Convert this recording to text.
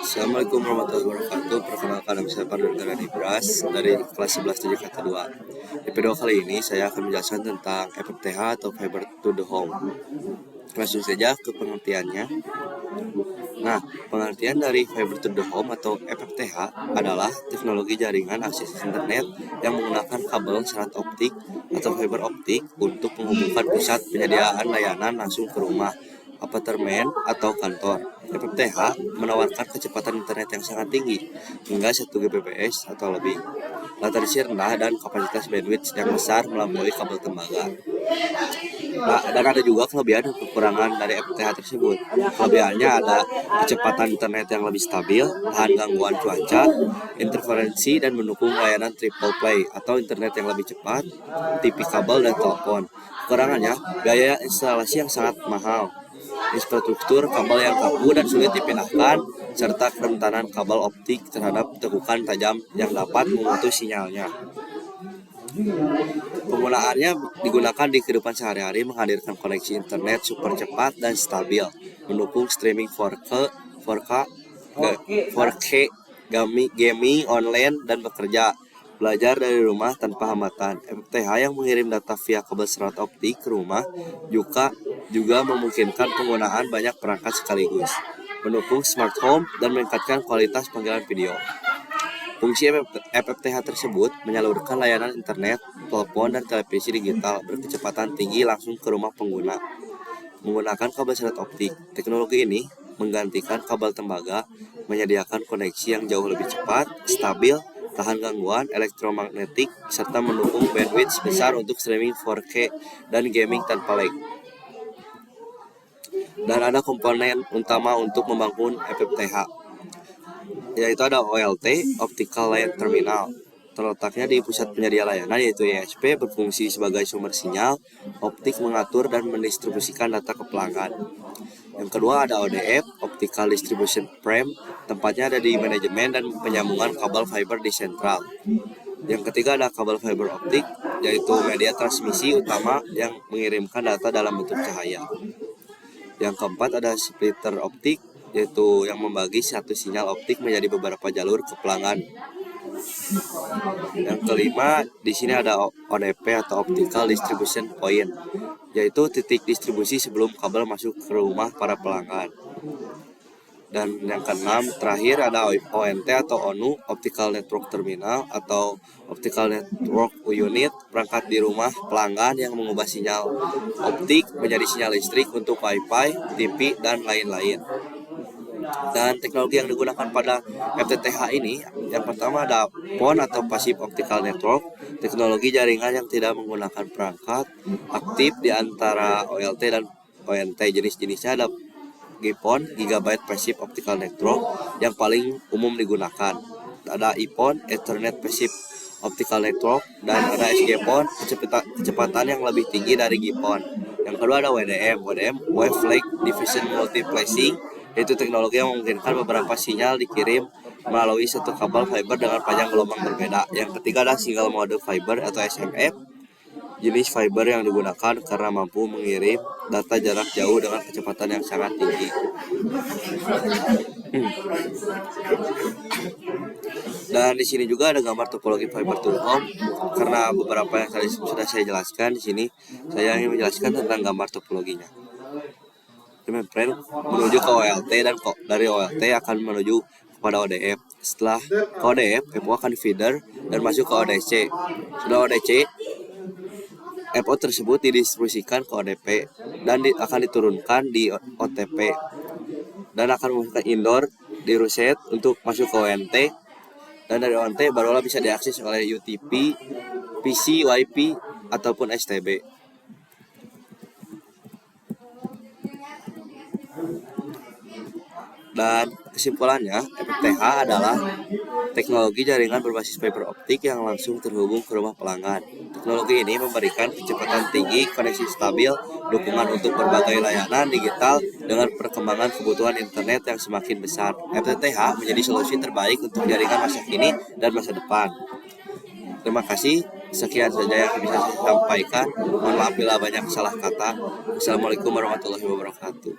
Assalamualaikum warahmatullahi wabarakatuh. Perkenalkan, nama saya Pardontara Ibras dari kelas 11 TJK 2. Di video kali ini saya akan menjelaskan tentang FTTH atau Fiber to the Home. Langsung saja ke pengertiannya. Nah, pengertian dari Fiber to the Home atau FTTH adalah teknologi jaringan akses internet yang menggunakan kabel serat optik atau fiber optik untuk menghubungkan pusat penyediaan layanan langsung ke rumah, apartemen, atau kantor. FTTH menawarkan kecepatan internet yang sangat tinggi, hingga 1 Gbps atau lebih, latensi rendah, dan kapasitas bandwidth yang besar melampaui kabel tembaga. Nah, dan ada juga kelebihan dan kekurangan dari FTTH tersebut. Kelebihannya ada kecepatan internet yang lebih stabil, tahan gangguan cuaca, interferensi, dan mendukung layanan triple play atau internet yang lebih cepat, TV kabel, dan telepon. Kekurangannya, biaya instalasi yang sangat mahal, infrastruktur kabel yang kaku dan sulit dipindahkan, serta kerentanan kabel optik terhadap tekukan tajam yang dapat memutus sinyalnya. Penggunaannya digunakan di kehidupan sehari-hari, menghadirkan koneksi internet super cepat dan stabil, mendukung streaming 4K, gaming online, dan bekerja, belajar dari rumah tanpa hambatan. FTTH yang mengirim data via kabel serat optik ke rumah juga memungkinkan penggunaan banyak perangkat sekaligus, mendukung smart home, dan meningkatkan kualitas panggilan video. Fungsi FTTH tersebut menyalurkan layanan internet, telepon, dan televisi digital berkecepatan tinggi langsung ke rumah pengguna menggunakan kabel serat optik. Teknologi ini menggantikan kabel tembaga, menyediakan koneksi yang jauh lebih cepat, stabil, tahan gangguan elektromagnetik, serta mendukung bandwidth besar untuk streaming 4K dan gaming tanpa lag. Dan ada komponen utama untuk membangun FTTH, yaitu ada OLT, Optical Line Terminal. Terletaknya di pusat penyedia layanan, yaitu ISP, berfungsi sebagai sumber sinyal optik, mengatur dan mendistribusikan data ke pelanggan. Yang kedua ada ODF, Optical Distribution Frame, tempatnya ada di manajemen dan penyambungan kabel fiber di sentral. Yang ketiga ada kabel fiber optik, yaitu media transmisi utama yang mengirimkan data dalam bentuk cahaya. Yang keempat ada splitter optik, yaitu yang membagi satu sinyal optik menjadi beberapa jalur ke pelanggan. Yang kelima, di sini ada ODP atau Optical Distribution Point, yaitu titik distribusi sebelum kabel masuk ke rumah para pelanggan. Dan yang keenam, terakhir ada ONT atau ONU, Optical Network Terminal atau Optical Network Unit, perangkat di rumah pelanggan yang mengubah sinyal optik menjadi sinyal listrik untuk Wi-Fi, TV, dan lain-lain. Dan teknologi yang digunakan pada FTTH ini, yang pertama ada PON atau Passive Optical Network, teknologi jaringan yang tidak menggunakan perangkat, aktif di antara OLT dan ONT. Jenis-jenisnya ada GPON, Gigabyte Passive Optical Network, yang paling umum digunakan. Ada EPON, Ethernet Passive Optical Network, dan ada SGPON, kecepatan yang lebih tinggi dari GPON. Yang kedua ada WDM, Wavelength Division Multiplexing, yaitu teknologi yang memungkinkan beberapa sinyal dikirim melalui satu kabel fiber dengan panjang gelombang berbeda. Yang ketiga adalah Single Mode Fiber atau SMF, jenis fiber yang digunakan karena mampu mengirim data jarak jauh dengan kecepatan yang sangat tinggi. Dan di sini juga ada gambar topologi fiber to the home. Karena beberapa yang tadi sudah saya jelaskan, di sini saya ingin menjelaskan tentang gambar topologinya. Friend menuju ke OLT, dan dari OLT akan menuju kepada ODF. Setelah ke ODF, FO akan feeder dan masuk ke ODC. Setelah ODC, FO tersebut didistribusikan ke ODP dan akan diturunkan di OTP dan akan menggunakan indoor di reset untuk masuk ke ONT, dan dari ONT barulah bisa diakses oleh UTP, PC, WiFi, ataupun STB. Dan kesimpulannya, FTTH adalah teknologi jaringan berbasis fiber optik yang langsung terhubung ke rumah pelanggan. Teknologi ini memberikan kecepatan tinggi, koneksi stabil, dukungan untuk berbagai layanan digital dengan perkembangan kebutuhan internet yang semakin besar. FTTH menjadi solusi terbaik untuk jaringan masa kini dan masa depan. Terima kasih. Sekian saja yang bisa saya sampaikan. Mohon maaf bila banyak salah kata. Assalamualaikum warahmatullahi wabarakatuh.